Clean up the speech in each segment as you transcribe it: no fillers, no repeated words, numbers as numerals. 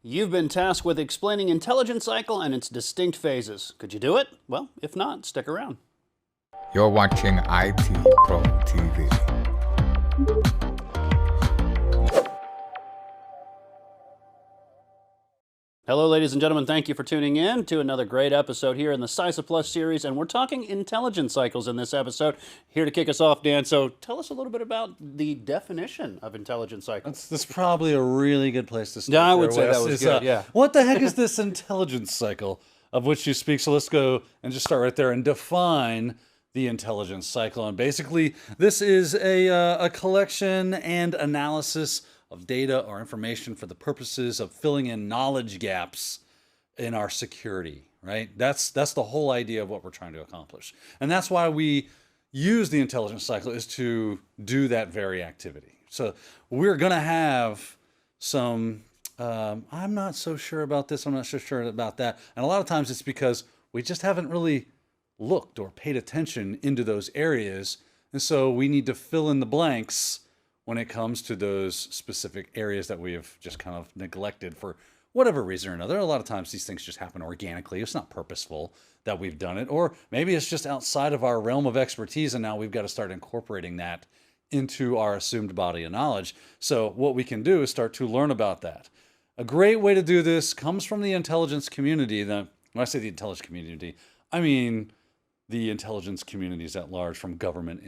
You've been tasked with explaining intelligence cycle and its distinct phases. Could you do it? Well, if not, stick around. You're watching IT Pro TV. Hello, ladies and gentlemen. Thank you for tuning in to another great episode here in the CySa Plus series, and we're talking intelligence cycles in this episode. Here to kick us off, Dan, so tell us a little bit about the definition of intelligence cycles. That's probably a really good place to start. Yeah, I would say that was good, yeah. What the heck is this intelligence cycle of which you speak? So let's go and just start right there and define the intelligence cycle. And basically, this is a collection and analysis of data or information for the purposes of filling in knowledge gaps in our security, right? That's the whole idea of what we're trying to accomplish. And that's why we use the intelligence cycle, is to do that very activity. So we're going to have some, I'm not so sure about this, I'm not so sure about that. And a lot of times it's because we just haven't really looked or paid attention into those areas. And so we need to fill in the blanks when it comes to those specific areas that we have just kind of neglected for whatever reason or another. A lot of times these things just happen organically. It's not purposeful that we've done it, or maybe it's just outside of our realm of expertise, and now we've got to start incorporating that into our assumed body of knowledge. So what we can do is start to learn about that. A great way to do this comes from the intelligence community. When I say the intelligence community, I mean the intelligence communities at large, from government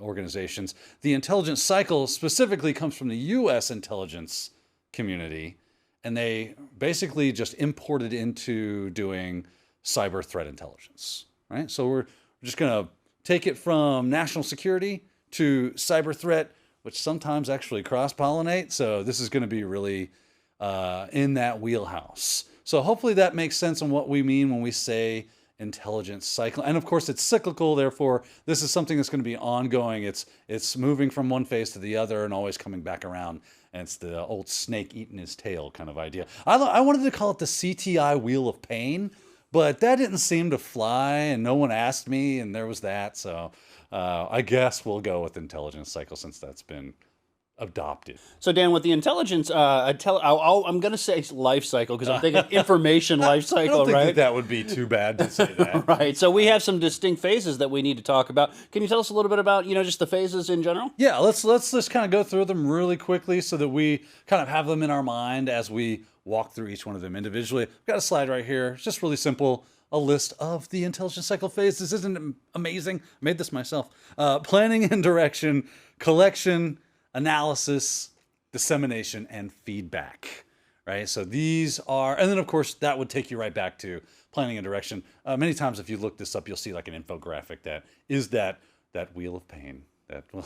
organizations. The intelligence cycle specifically comes from the U.S. intelligence community, and they basically just imported into doing cyber threat intelligence, right? So we're just going to take it from national security to cyber threat, which sometimes actually cross-pollinate. So this is going to be really in that wheelhouse. So hopefully that makes sense on what we mean when we say intelligence cycle. And of course it's cyclical, therefore this is something that's going to be ongoing. It's moving from one phase to the other and always coming back around, and it's the old snake eating his tail kind of idea. I wanted to call it the CTI wheel of pain, but that didn't seem to fly, and no one asked me, and there was that. So I guess we'll go with intelligence cycle since that's been adopted. So Dan, with the intelligence, I'm going to say life cycle because I'm thinking information life cycle, I don't think right? that would be too bad to say that. Right. So we have some distinct phases that we need to talk about. Can you tell us a little bit about, just the phases in general? Yeah, let's just kind of go through them really quickly so that we kind of have them in our mind as we walk through each one of them individually. I've got a slide right here. It's just really simple. A list of the intelligence cycle phases. Isn't amazing? I made this myself. Planning and direction, collection, analysis, dissemination, and feedback, right? So these are, and then of course that would take you right back to planning and direction. Many times if you look this up, you'll see like an infographic that is that wheel of pain that will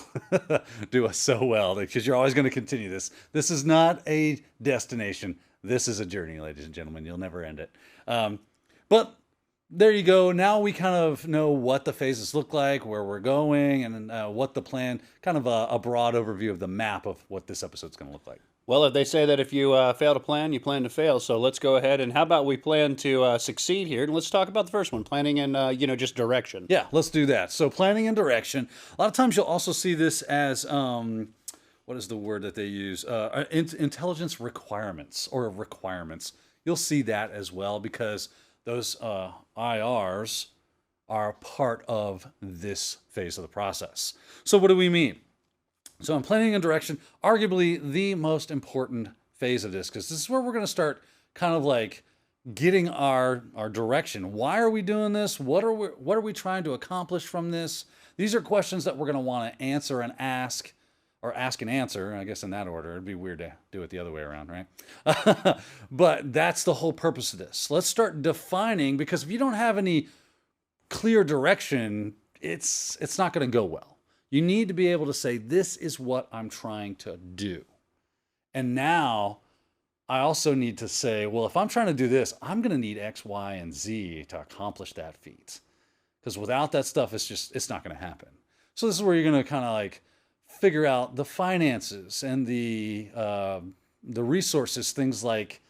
do us so well, because you're always going to continue this. This is not a destination. This is a journey, ladies and gentlemen. You'll never end it. But there you go. Now we kind of know what the phases look like, where we're going, and what the plan, kind of a broad overview of the map of what this episode's going to look like. Well, if they say that if you fail to plan, you plan to fail. So let's go ahead, and how about we plan to succeed here? And let's talk about the first one, planning and, just direction. Yeah, let's do that. So planning and direction. A lot of times you'll also see this as, what is the word that they use? Intelligence requirements or requirements. You'll see that as well, because those IRs are part of this phase of the process. So what do we mean? So in planning and direction, arguably the most important phase of this, because this is where we're going to start kind of like getting our direction. Why are we doing this? What are we trying to accomplish from this? These are questions that we're going to want to answer and ask, or ask and answer, I guess in that order. It'd be weird to do it the other way around, right? But that's the whole purpose of this. Let's start defining, because if you don't have any clear direction, it's not going to go well. You need to be able to say, this is what I'm trying to do. And now I also need to say, well, if I'm trying to do this, I'm going to need X, Y, and Z to accomplish that feat. Because without that stuff, it's not going to happen. So this is where you're going to kind of like figure out the finances and the resources, things like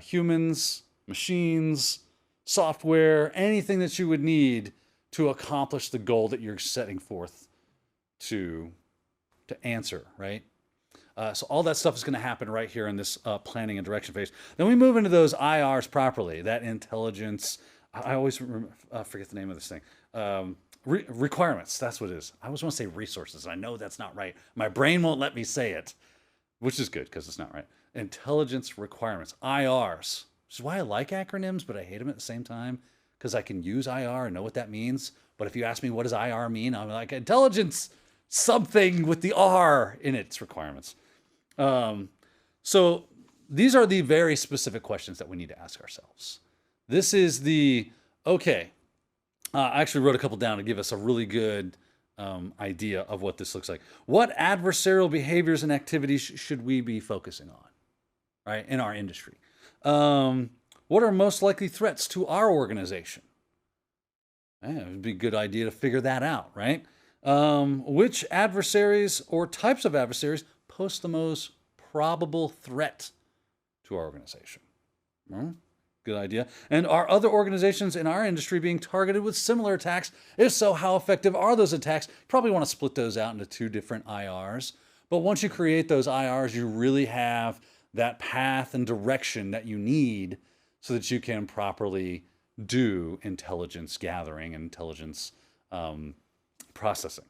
humans, machines, software, anything that you would need to accomplish the goal that you're setting forth to answer, right? So all that stuff is going to happen right here in this planning and direction phase. Then we move into those IRs properly, that intelligence. I always forget the name of this thing. Requirements, that's what it is. I always want to say resources. I know that's not right. My brain won't let me say it, which is good because it's not right. Intelligence requirements, IRs. Which is why I like acronyms, but I hate them at the same time because I can use IR and know what that means. But if you ask me what does IR mean, I'm like intelligence, something with the R in its requirements. So these are the very specific questions that we need to ask ourselves. This is the, okay, I actually wrote a couple down to give us a really good idea of what this looks like. What adversarial behaviors and activities should we be focusing on, right, in our industry? What are most likely threats to our organization? It would be a good idea to figure that out, right? Which adversaries or types of adversaries pose the most probable threat to our organization? Good idea. And are other organizations in our industry being targeted with similar attacks? If so, how effective are those attacks? You probably want to split those out into 2 different IRs. But once you create those IRs, you really have that path and direction that you need so that you can properly do intelligence gathering and intelligence processing.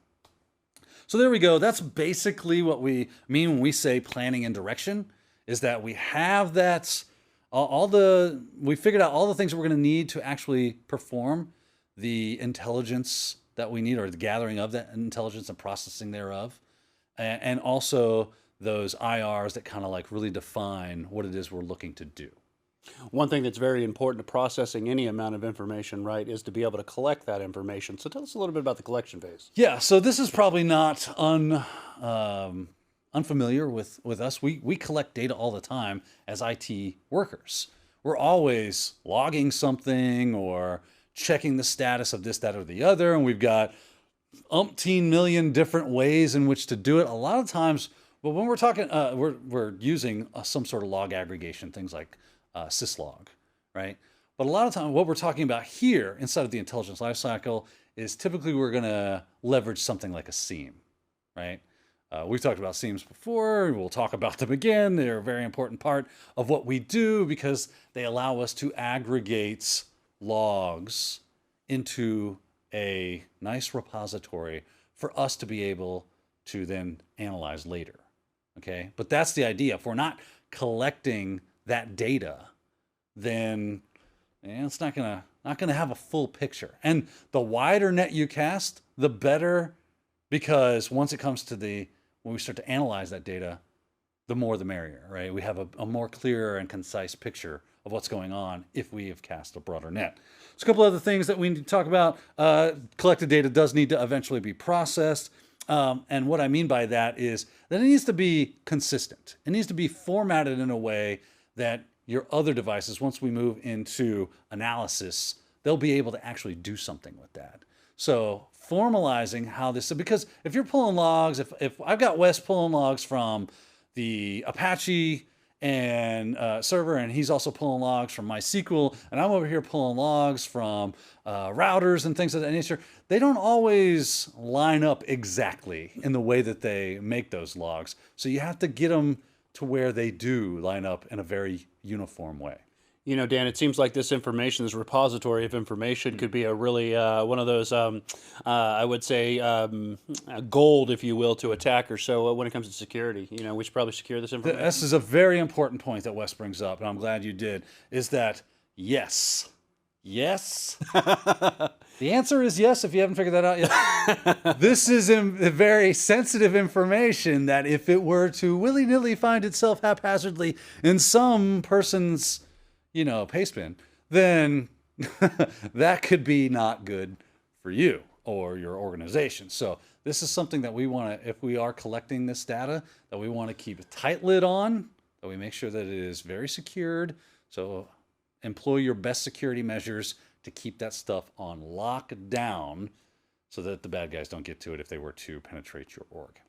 So there we go. That's basically what we mean when we say planning and direction, is that we have that we figured out all the things that we're going to need to actually perform the intelligence that we need, or the gathering of that intelligence and processing thereof. And also those IRs that kind of like really define what it is we're looking to do. One thing that's very important to processing any amount of information, right, is to be able to collect that information. So tell us a little bit about the collection phase. Yeah, so this is probably not unfamiliar with us. We collect data all the time as IT workers. We're always logging something or checking the status of this, that, or the other, and we've got umpteen million different ways in which to do it. A lot of times, but when we're talking, we're using some sort of log aggregation, things like syslog, right? But a lot of times, what we're talking about here inside of the intelligence lifecycle is typically we're going to leverage something like a SIEM, right? We've talked about SIEMs before. We'll talk about them again. They're a very important part of what we do because they allow us to aggregate logs into a nice repository for us to be able to then analyze later. Okay, but that's the idea. If we're not collecting that data, then it's not gonna have a full picture. And the wider net you cast, the better, because once it comes to when we start to analyze that data, the more the merrier, right? We have a more clear and concise picture of what's going on if we have cast a broader net. So a couple other things that we need to talk about. Collected data does need to eventually be processed. And what I mean by that is that it needs to be consistent. It needs to be formatted in a way that your other devices, once we move into analysis, they'll be able to actually do something with that. So formalizing how this, because if you're pulling logs, if I've got Wes pulling logs from the Apache and server, and he's also pulling logs from MySQL, and I'm over here pulling logs from routers and things of that nature, they don't always line up exactly in the way that they make those logs. So you have to get them to where they do line up in a very uniform way. You know, Dan, it seems like this information, this repository of information, could be a really one of those, I would say, gold, if you will, to attackers. So when it comes to security, we should probably secure this information. This is a very important point that Wes brings up, and I'm glad you did, is that yes. The answer is yes, if you haven't figured that out yet. This is very sensitive information that if it were to willy-nilly find itself haphazardly in some person's paste bin, then that could be not good for you or your organization. So this is something that we want to, if we are collecting this data, that we want to keep a tight lid on, that we make sure that it is very secured. So employ your best security measures to keep that stuff on lockdown so that the bad guys don't get to it if they were to penetrate your org.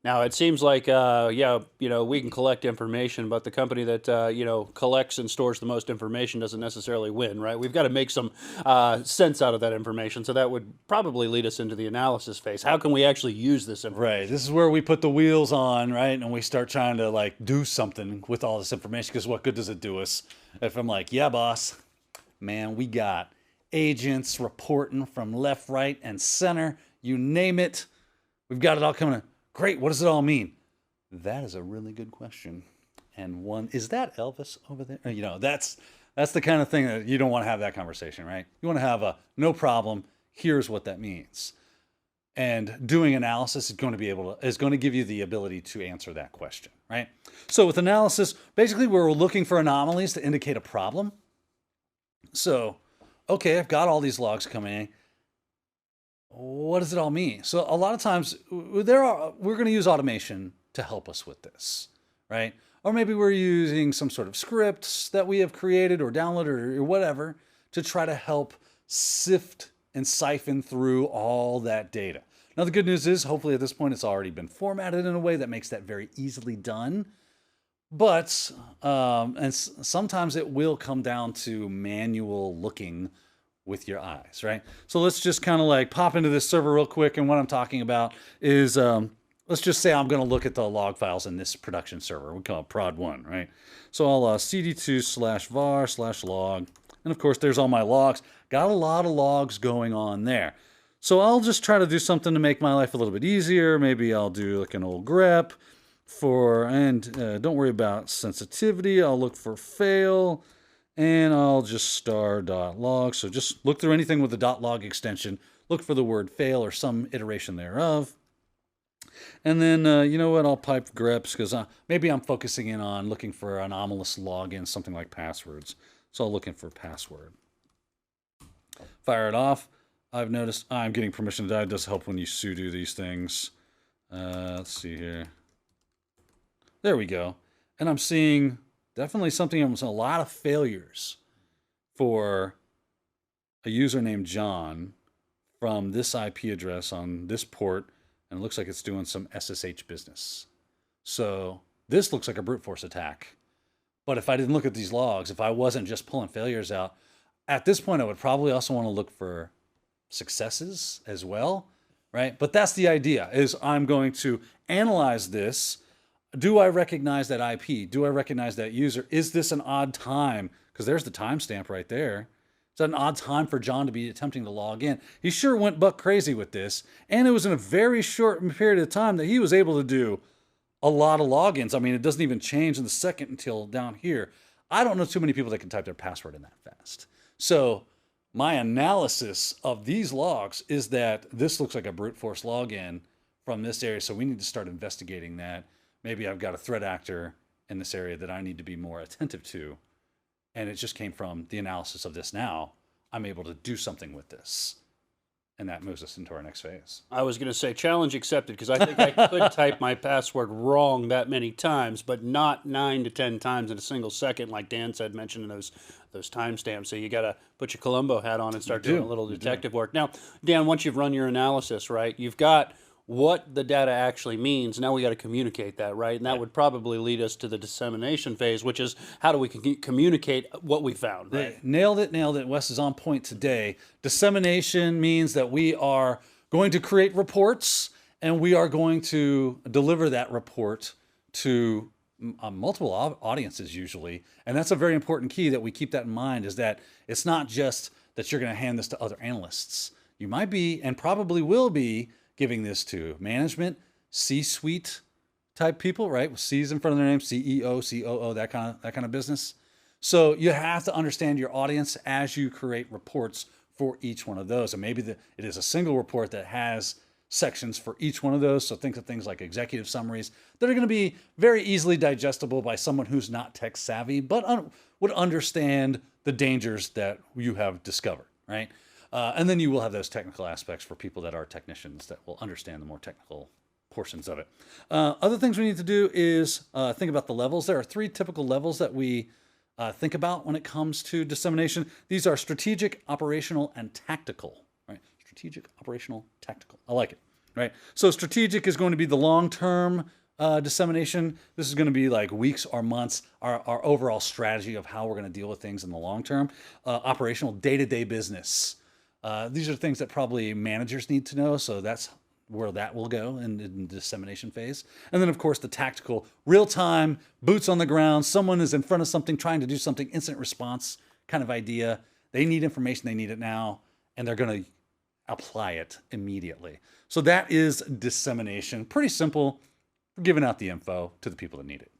Now it seems like, yeah, we can collect information, but the company that collects and stores the most information doesn't necessarily win, right? We've got to make some sense out of that information, so that would probably lead us into the analysis phase. How can we actually use this information? Right. This is where we put the wheels on, right? And we start trying to like do something with all this information, because what good does it do us if I'm like, yeah, boss, man, we got agents reporting from left, right, and center. You name it. We've got it all coming in. Great. What does it all mean? That is a really good question. And one, is that Elvis over there? That's the kind of thing that you don't want to have that conversation, right? You want to have a no problem. Here's what that means. And doing analysis is going to give you the ability to answer that question, right? So with analysis, basically we're looking for anomalies to indicate a problem. So, okay, I've got all these logs coming in. What does it all mean? So a lot of times we're going to use automation to help us with this, right? Or maybe we're using some sort of scripts that we have created or downloaded or whatever to try to help sift and siphon through all that data. Now, the good news is hopefully at this point it's already been formatted in a way that makes that very easily done. But sometimes it will come down to manual looking with your eyes, right? So let's just kind of like pop into this server real quick. And what I'm talking about is, let's just say I'm going to look at the log files in this production server. We call it prod1, right? So I'll cd2/var/log. And of course, there's all my logs. Got a lot of logs going on there. So I'll just try to do something to make my life a little bit easier. Maybe I'll do like an old grep don't worry about sensitivity. I'll look for fail. And I'll just star.log. So just look through anything with the .log extension. Look for the word fail or some iteration thereof. And then, you know what? I'll pipe greps because maybe I'm focusing in on looking for anomalous login, something like passwords. So I'll look in for password. Fire it off. I've noticed I'm getting permission to die. It does help when you sudo these things. Let's see here. There we go. And I'm seeing definitely something, a lot of failures for a user named John from this IP address on this port, and it looks like it's doing some SSH business. So this looks like a brute force attack. But if I didn't look at these logs, if I wasn't just pulling failures out, at this point I would probably also want to look for successes as well, right? But that's the idea, is I'm going to analyze this. Do I recognize that IP? Do I recognize that user? Is this an odd time? Because there's the timestamp right there. Is that an odd time for John to be attempting to log in? He sure went buck crazy with this. And it was in a very short period of time that he was able to do a lot of logins. I mean, it doesn't even change in the second until down here. I don't know too many people that can type their password in that fast. So my analysis of these logs is that this looks like a brute force login from this area. So we need to start investigating that. Maybe I've got a threat actor in this area that I need to be more attentive to. And it just came from the analysis of this now. I'm able to do something with this. And that moves us into our next phase. I was going to say challenge accepted, because I think I could type my password wrong that many times, but not 9 to 10 times in a single second, like Dan said, mentioning those timestamps. So you got to put your Columbo hat on and start doing a little detective work. Now, Dan, once you've run your analysis, right, you've got what the data actually means. Now we got to communicate that, right? And that would probably lead us to the dissemination phase, which is how do we communicate what we found, right? Nailed it. Wes is on point today. Dissemination means that we are going to create reports and we are going to deliver that report to multiple audiences usually. And that's a very important key that we keep that in mind, is that it's not just that you're going to hand this to other analysts. You might be, and probably will be, giving this to management, C-suite type people, right? With C's in front of their name, CEO, COO, that kind of business. So you have to understand your audience as you create reports for each one of those. And maybe it is a single report that has sections for each one of those. So think of things like executive summaries that are going to be very easily digestible by someone who's not tech savvy, but would understand the dangers that you have discovered, right? And then you will have those technical aspects for people that are technicians that will understand the more technical portions of it. Other things we need to do is think about the levels. There are 3 typical levels that we think about when it comes to dissemination. These are strategic, operational, and tactical. Right? Strategic, operational, tactical. I like it. right? So strategic is going to be the long-term dissemination. This is going to be like weeks or months, our overall strategy of how we're going to deal with things in the long term. Operational, day-to-day business. These are things that probably managers need to know, so that's where that will go in the dissemination phase. And then, of course, the tactical, real-time, boots on the ground. Someone is in front of something, trying to do something, instant response kind of idea. They need information, they need it now, and they're going to apply it immediately. So that is dissemination. Pretty simple. We're giving out the info to the people that need it.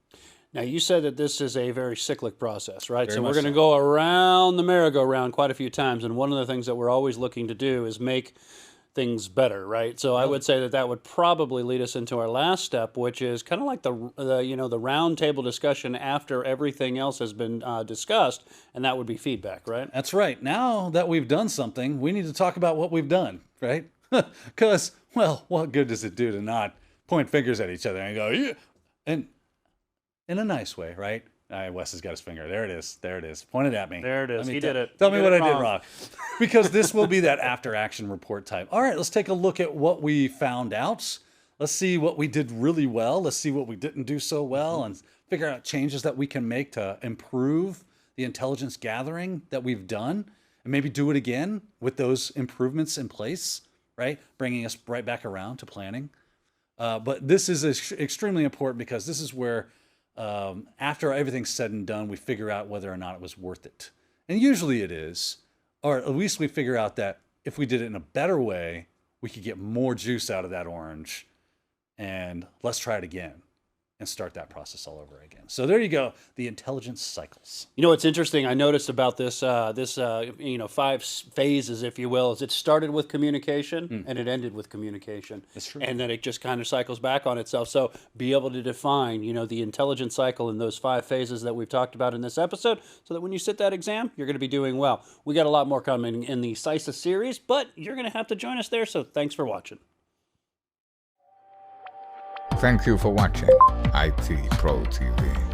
Now, you said that this is a very cyclic process, right? Very So we're much going to so. go around the merry-go-round quite a few times, and one of the things that we're always looking to do is make things better, right? So I would say that that would probably lead us into our last step, which is kind of like the round table discussion after everything else has been discussed, and that would be feedback, right? That's right. Now that we've done something, we need to talk about what we've done, right? Because, well, what good does it do to not point fingers at each other and go, yeah, and in a nice way, right? Wes has got his finger. There it is. There it is. Point it at me. There it is. He did it. Tell He me did what it I did wrong. wrong. Because this will be that after action report type. All right, let's take a look at what we found out. Let's see what we did really well. Let's see what we didn't do so well and figure out changes that we can make to improve the intelligence gathering that we've done and maybe do it again with those improvements in place, right? Bringing us right back around to planning. But this is extremely important because this is where after everything's said and done, we figure out whether or not it was worth it. And usually it is, or at least we figure out that if we did it in a better way, we could get more juice out of that orange. And let's try it again and start that process all over again. So there you go, the intelligence cycles. You know what's interesting? I noticed about this, 5 phases, if you will, is it started with communication and it ended with communication. That's true. And then it just kind of cycles back on itself. So be able to define, the intelligence cycle in those 5 phases that we've talked about in this episode, so that when you sit that exam, you're going to be doing well. We got a lot more coming in the CySa series, but you're going to have to join us there. So thanks for watching. Thank you for watching IT Pro TV.